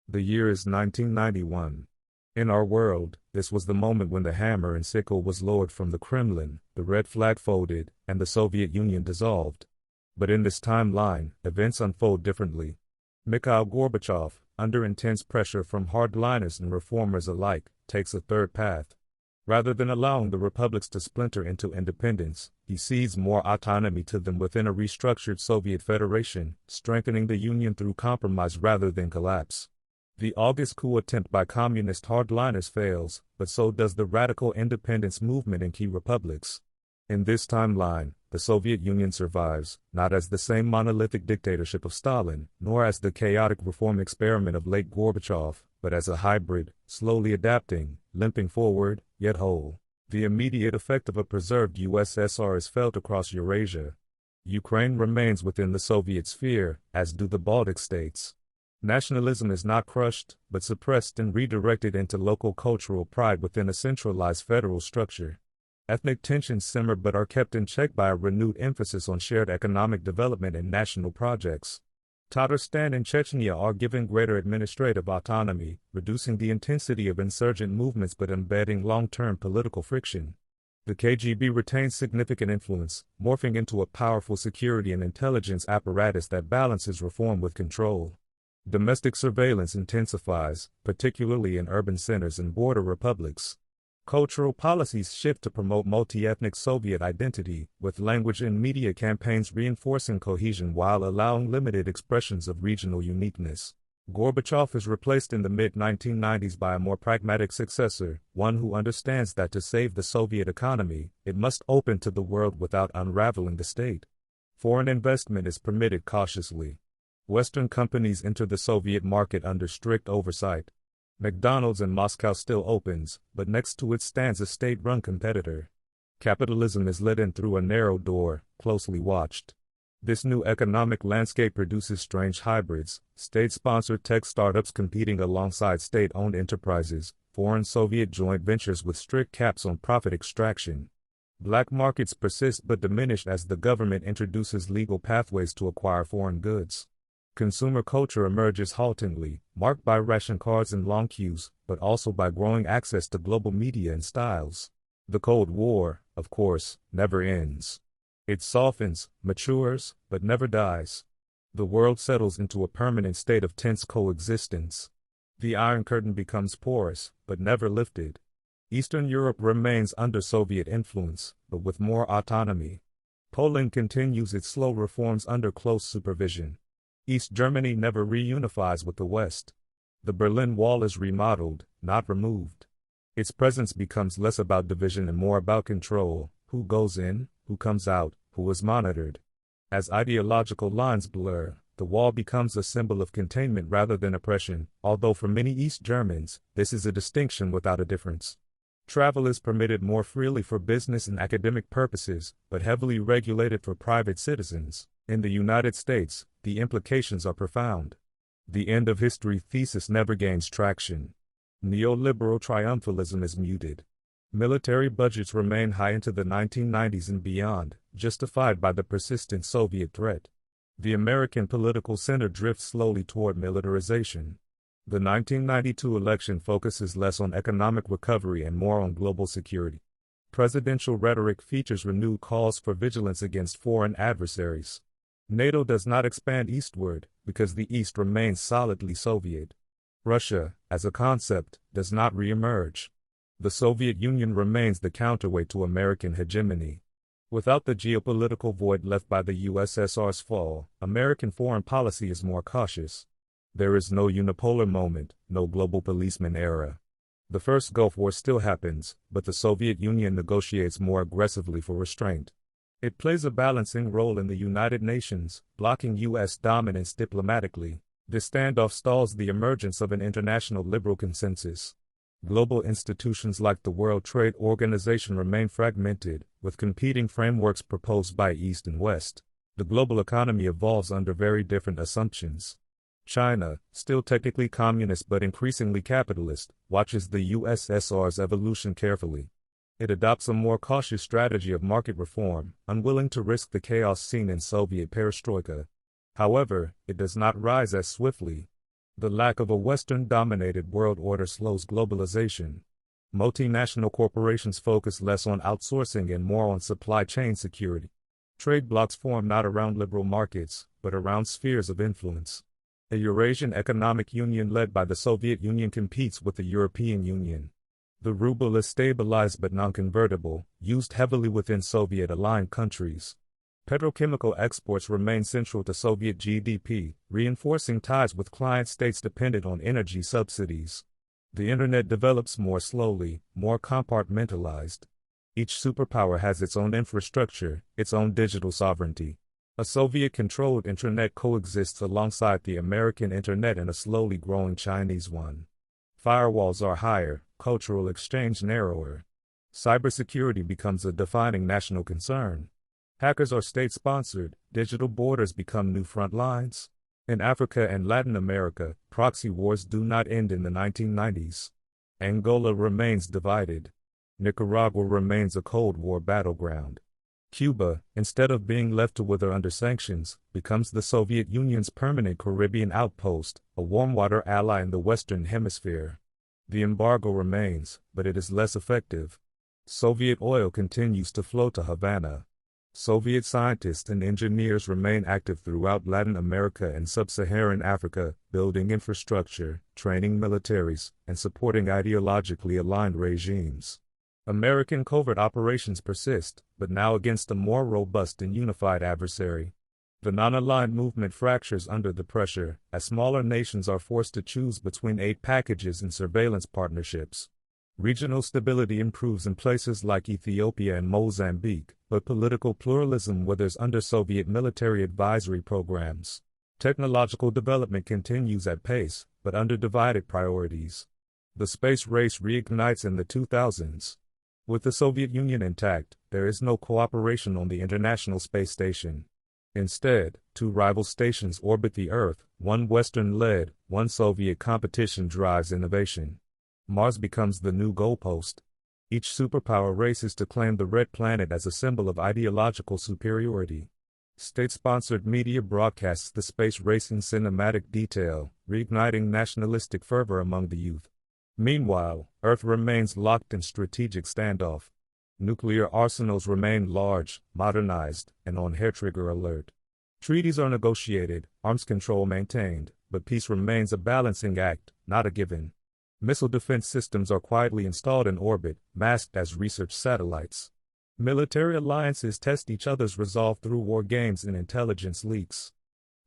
The year is 1991. In our world, this was the moment when the hammer and sickle was lowered from the Kremlin, the red flag folded, and the Soviet Union dissolved. But in this timeline, events unfold differently. Mikhail Gorbachev, under intense pressure from hardliners and reformers alike, takes a third path. Rather than allowing the republics to splinter into independence, he cedes more autonomy to them within a restructured Soviet Federation, strengthening the Union through compromise rather than collapse. The August coup attempt by communist hardliners fails, but so does the radical independence movement in key republics. In this timeline, the Soviet Union survives, not as the same monolithic dictatorship of Stalin, nor as the chaotic reform experiment of late Gorbachev, but as a hybrid, slowly adapting, limping forward, yet whole. The immediate effect of a preserved USSR is felt across Eurasia. Ukraine remains within the Soviet sphere, as do the Baltic states. Nationalism is not crushed, but suppressed and redirected into local cultural pride within a centralized federal structure. Ethnic tensions simmer but are kept in check by a renewed emphasis on shared economic development and national projects. Tatarstan and Chechnya are given greater administrative autonomy, reducing the intensity of insurgent movements but embedding long-term political friction. The KGB retains significant influence, morphing into a powerful security and intelligence apparatus that balances reform with control. Domestic surveillance intensifies, particularly in urban centers and border republics. Cultural policies shift to promote multi-ethnic Soviet identity, with language and media campaigns reinforcing cohesion while allowing limited expressions of regional uniqueness. Gorbachev is replaced in the mid-1990s by a more pragmatic successor, one who understands that to save the Soviet economy, it must open to the world without unraveling the state. Foreign investment is permitted cautiously. Western companies enter the Soviet market under strict oversight. McDonald's in Moscow still opens, but next to it stands a state-run competitor. Capitalism is let in through a narrow door, closely watched. This new economic landscape produces strange hybrids, state-sponsored tech startups competing alongside state-owned enterprises, foreign Soviet joint ventures with strict caps on profit extraction. Black markets persist but diminish as the government introduces legal pathways to acquire foreign goods. Consumer culture emerges haltingly, marked by ration cards and long queues, but also by growing access to global media and styles. The Cold War, of course, never ends. It softens, matures, but never dies. The world settles into a permanent state of tense coexistence. The Iron Curtain becomes porous, but never lifted. Eastern Europe remains under Soviet influence, but with more autonomy. Poland continues its slow reforms under close supervision. East Germany never reunifies with the West. The Berlin Wall is remodeled, not removed. Its presence becomes less about division and more about control: who goes in, who comes out, who is monitored. As ideological lines blur, the wall becomes a symbol of containment rather than oppression, although for many East Germans, this is a distinction without a difference. Travel is permitted more freely for business and academic purposes, but heavily regulated for private citizens. In the United States, the implications are profound. The end of history thesis never gains traction. Neoliberal triumphalism is muted. Military budgets remain high into the 1990s and beyond, justified by the persistent Soviet threat. The American political center drifts slowly toward militarization. The 1992 election focuses less on economic recovery and more on global security. Presidential rhetoric features renewed calls for vigilance against foreign adversaries. NATO does not expand eastward, because the East remains solidly Soviet. Russia, as a concept, does not reemerge. The Soviet Union remains the counterweight to American hegemony. Without the geopolitical void left by the USSR's fall, American foreign policy is more cautious. There is no unipolar moment, no global policeman era. The first Gulf War still happens, but the Soviet Union negotiates more aggressively for restraint. It plays a balancing role in the United Nations, blocking U.S. dominance diplomatically. This standoff stalls the emergence of an international liberal consensus. Global institutions like the World Trade Organization remain fragmented, with competing frameworks proposed by East and West. The global economy evolves under very different assumptions. China, still technically communist but increasingly capitalist, watches the USSR's evolution carefully. It adopts a more cautious strategy of market reform, unwilling to risk the chaos seen in Soviet perestroika. However, it does not rise as swiftly. The lack of a Western-dominated world order slows globalization. Multinational corporations focus less on outsourcing and more on supply chain security. Trade blocs form not around liberal markets, but around spheres of influence. A Eurasian Economic Union led by the Soviet Union competes with the European Union. The ruble is stabilized but non-convertible, used heavily within Soviet-aligned countries. Petrochemical exports remain central to Soviet GDP, reinforcing ties with client states dependent on energy subsidies. The Internet develops more slowly, more compartmentalized. Each superpower has its own infrastructure, its own digital sovereignty. A Soviet-controlled intranet coexists alongside the American Internet and a slowly growing Chinese one. Firewalls are higher, cultural exchange narrower. Cybersecurity becomes a defining national concern. Hackers are state-sponsored, digital borders become new front lines. In Africa and Latin America, proxy wars do not end in the 1990s. Angola remains divided. Nicaragua remains a Cold War battleground. Cuba, instead of being left to wither under sanctions, becomes the Soviet Union's permanent Caribbean outpost, a warm-water ally in the Western Hemisphere. The embargo remains, but it is less effective. Soviet oil continues to flow to Havana. Soviet scientists and engineers remain active throughout Latin America and Sub-Saharan Africa, building infrastructure, training militaries, and supporting ideologically aligned regimes. American covert operations persist, but now against a more robust and unified adversary. The non-aligned movement fractures under the pressure, as smaller nations are forced to choose between aid packages and surveillance partnerships. Regional stability improves in places like Ethiopia and Mozambique, but political pluralism withers under Soviet military advisory programs. Technological development continues at pace, but under divided priorities. The space race reignites in the 2000s. With the Soviet Union intact, there is no cooperation on the International Space Station. Instead, two rival stations orbit the Earth, one Western-led, one Soviet. Competition drives innovation. Mars becomes the new goalpost. Each superpower races to claim the red planet as a symbol of ideological superiority. State-sponsored media broadcasts the space race in cinematic detail, reigniting nationalistic fervor among the youth. Meanwhile, Earth remains locked in strategic standoff. Nuclear arsenals remain large, modernized, and on hair-trigger alert. Treaties are negotiated, arms control maintained, but peace remains a balancing act, not a given. Missile defense systems are quietly installed in orbit, masked as research satellites. Military alliances test each other's resolve through war games and intelligence leaks.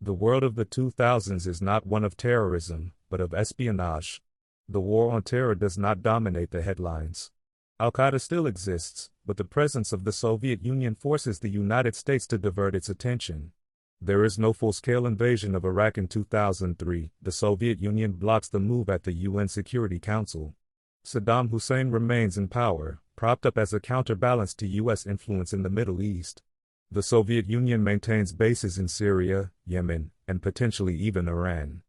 The world of the 2000s is not one of terrorism, but of espionage. The war on terror does not dominate the headlines. Al-Qaeda still exists, but the presence of the Soviet Union forces the United States to divert its attention. There is no full-scale invasion of Iraq in 2003. The Soviet Union blocks the move at the UN Security Council. Saddam Hussein remains in power, propped up as a counterbalance to U.S. influence in the Middle East. The Soviet Union maintains bases in Syria, Yemen, and potentially even Iran.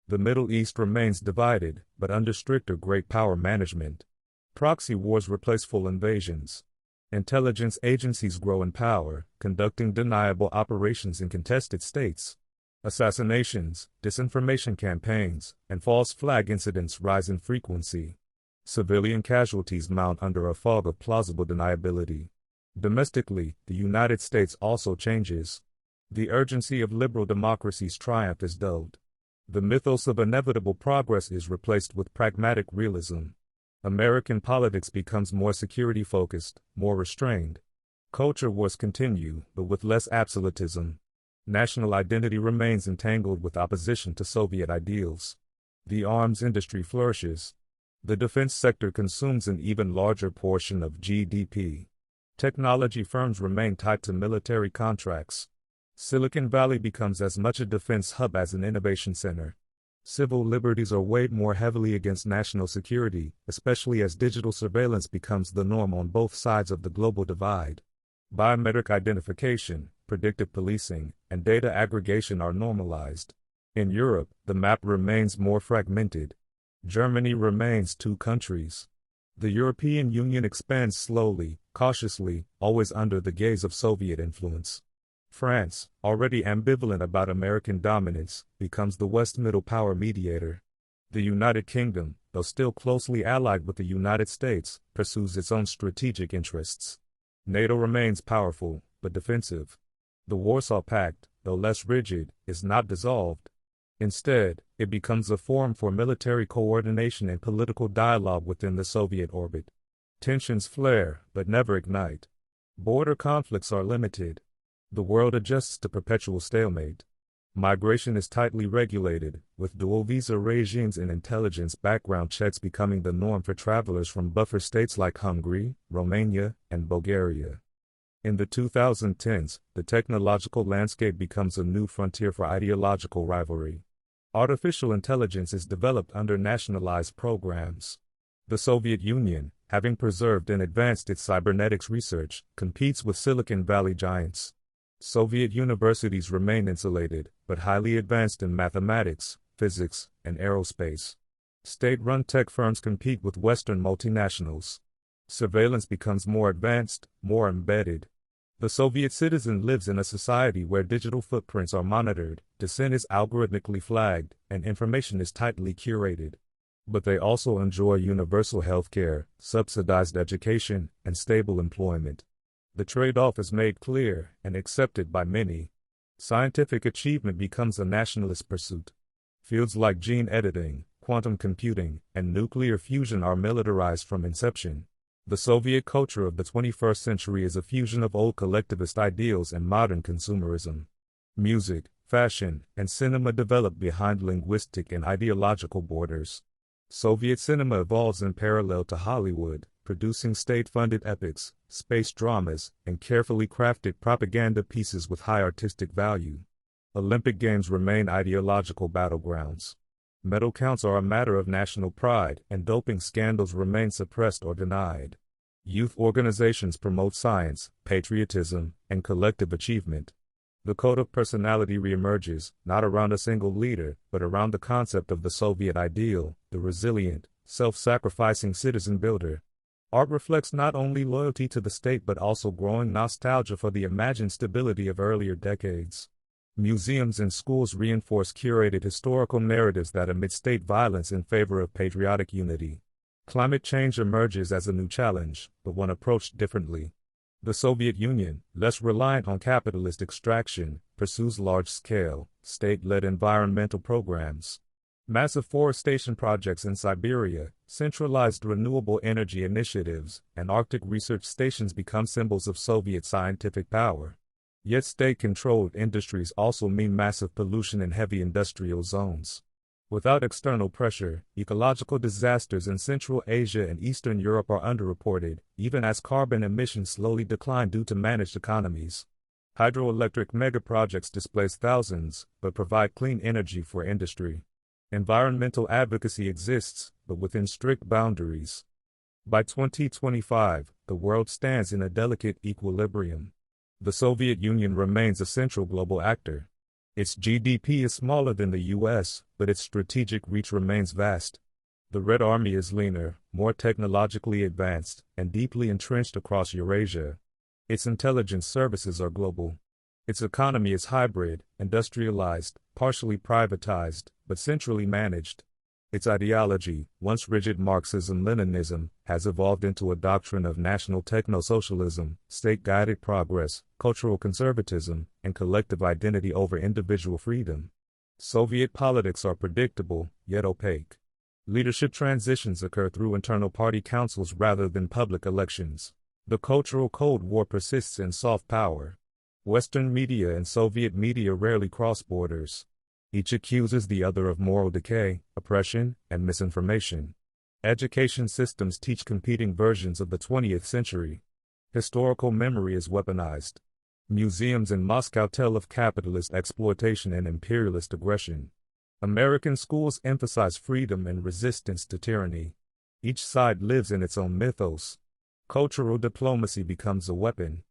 The Middle East remains divided, but under stricter great power management. Proxy wars replace full invasions. Intelligence agencies grow in power, conducting deniable operations in contested states. Assassinations, disinformation campaigns, and false flag incidents rise in frequency. Civilian casualties mount under a fog of plausible deniability. Domestically, the United States also changes. The urgency of liberal democracy's triumph is dulled. The mythos of inevitable progress is replaced with pragmatic realism. American politics becomes more security-focused, more restrained. Culture wars continue, but with less absolutism. National identity remains entangled with opposition to Soviet ideals. The arms industry flourishes. The defense sector consumes an even larger portion of GDP. Technology firms remain tied to military contracts. Silicon Valley becomes as much a defense hub as an innovation center. Civil liberties are weighed more heavily against national security, especially as digital surveillance becomes the norm on both sides of the global divide. Biometric identification, predictive policing, and data aggregation are normalized. In Europe, the map remains more fragmented. Germany remains two countries. The European Union expands slowly, cautiously, always under the gaze of Soviet influence. France, already ambivalent about American dominance, becomes the West's middle power mediator. The United Kingdom, though still closely allied with the United States, pursues its own strategic interests. NATO remains powerful, but defensive. The Warsaw Pact, though less rigid, is not dissolved. Instead, it becomes a forum for military coordination and political dialogue within the Soviet orbit. Tensions flare, but never ignite. Border conflicts are limited. The world adjusts to perpetual stalemate. Migration is tightly regulated, with dual visa regimes and intelligence background checks becoming the norm for travelers from buffer states like Hungary, Romania, and Bulgaria. In the 2010s, the technological landscape becomes a new frontier for ideological rivalry. Artificial intelligence is developed under nationalized programs. The Soviet Union, having preserved and advanced its cybernetics research, competes with Silicon Valley giants. Soviet universities remain insulated, but highly advanced in mathematics, physics, and aerospace. State-run tech firms compete with Western multinationals. Surveillance becomes more advanced, more embedded. The Soviet citizen lives in a society where digital footprints are monitored, dissent is algorithmically flagged, and information is tightly curated. But they also enjoy universal healthcare, subsidized education, and stable employment. The trade-off is made clear and accepted by many. Scientific achievement becomes a nationalist pursuit. Fields like gene editing, quantum computing, and nuclear fusion are militarized from inception. The Soviet culture of the 21st century is a fusion of old collectivist ideals and modern consumerism. Music, fashion, and cinema develop behind linguistic and ideological borders. Soviet cinema evolves in parallel to Hollywood, producing state-funded epics, space dramas, and carefully crafted propaganda pieces with high artistic value. Olympic Games remain ideological battlegrounds. Medal counts are a matter of national pride, and doping scandals remain suppressed or denied. Youth organizations promote science, patriotism, and collective achievement. The code of personality reemerges, not around a single leader, but around the concept of the Soviet ideal, the resilient, self-sacrificing citizen builder. Art reflects not only loyalty to the state but also growing nostalgia for the imagined stability of earlier decades. Museums and schools reinforce curated historical narratives that omit state violence in favor of patriotic unity. Climate change emerges as a new challenge, but one approached differently. The Soviet Union, less reliant on capitalist extraction, pursues large-scale, state-led environmental programs. Massive forestation projects in Siberia, centralized renewable energy initiatives, and Arctic research stations become symbols of Soviet scientific power. Yet state-controlled industries also mean massive pollution in heavy industrial zones. Without external pressure, ecological disasters in Central Asia and Eastern Europe are underreported, even as carbon emissions slowly decline due to managed economies. Hydroelectric megaprojects displace thousands, but provide clean energy for industry. Environmental advocacy exists, but within strict boundaries. By 2025, the world stands in a delicate equilibrium. The Soviet Union remains a central global actor. Its GDP is smaller than the US, but its strategic reach remains vast. The Red Army is leaner, more technologically advanced, and deeply entrenched across Eurasia. Its intelligence services are global. Its economy is hybrid, industrialized, partially privatized, but centrally managed. Its ideology, once rigid Marxism-Leninism, has evolved into a doctrine of national techno-socialism, state-guided progress, cultural conservatism, and collective identity over individual freedom. Soviet politics are predictable, yet opaque. Leadership transitions occur through internal party councils rather than public elections. The cultural Cold War persists in soft power. Western media and Soviet media rarely cross borders. Each accuses the other of moral decay, oppression, and misinformation. Education systems teach competing versions of the 20th century. Historical memory is weaponized. Museums in Moscow tell of capitalist exploitation and imperialist aggression. American schools emphasize freedom and resistance to tyranny. Each side lives in its own mythos. Cultural diplomacy becomes a weapon.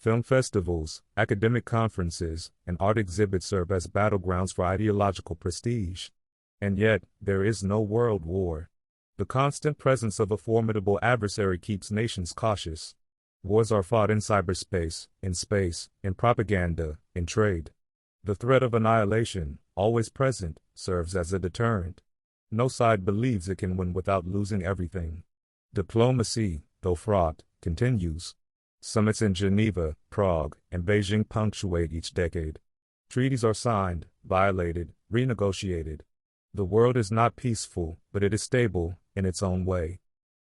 Film festivals, academic conferences, and art exhibits serve as battlegrounds for ideological prestige. And yet, there is no world war. The constant presence of a formidable adversary keeps nations cautious. Wars are fought in cyberspace, in space, in propaganda, in trade. The threat of annihilation, always present, serves as a deterrent. No side believes it can win without losing everything. Diplomacy, though fraught, continues. Summits in Geneva, Prague, and Beijing punctuate each decade. Treaties are signed, violated, renegotiated. The world is not peaceful, but it is stable, in its own way.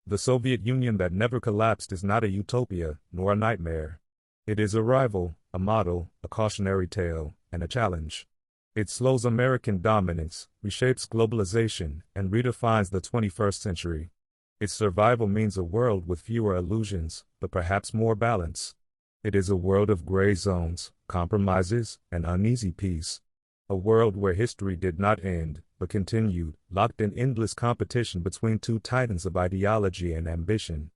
The Soviet Union that never collapsed is not a utopia, nor a nightmare. It is a rival, a model, a cautionary tale, and a challenge. It slows American dominance, reshapes globalization, and redefines the 21st century. Its survival means a world with fewer illusions, but perhaps more balance. It is a world of gray zones, compromises, and uneasy peace. A world where history did not end, but continued, locked in endless competition between two titans of ideology and ambition.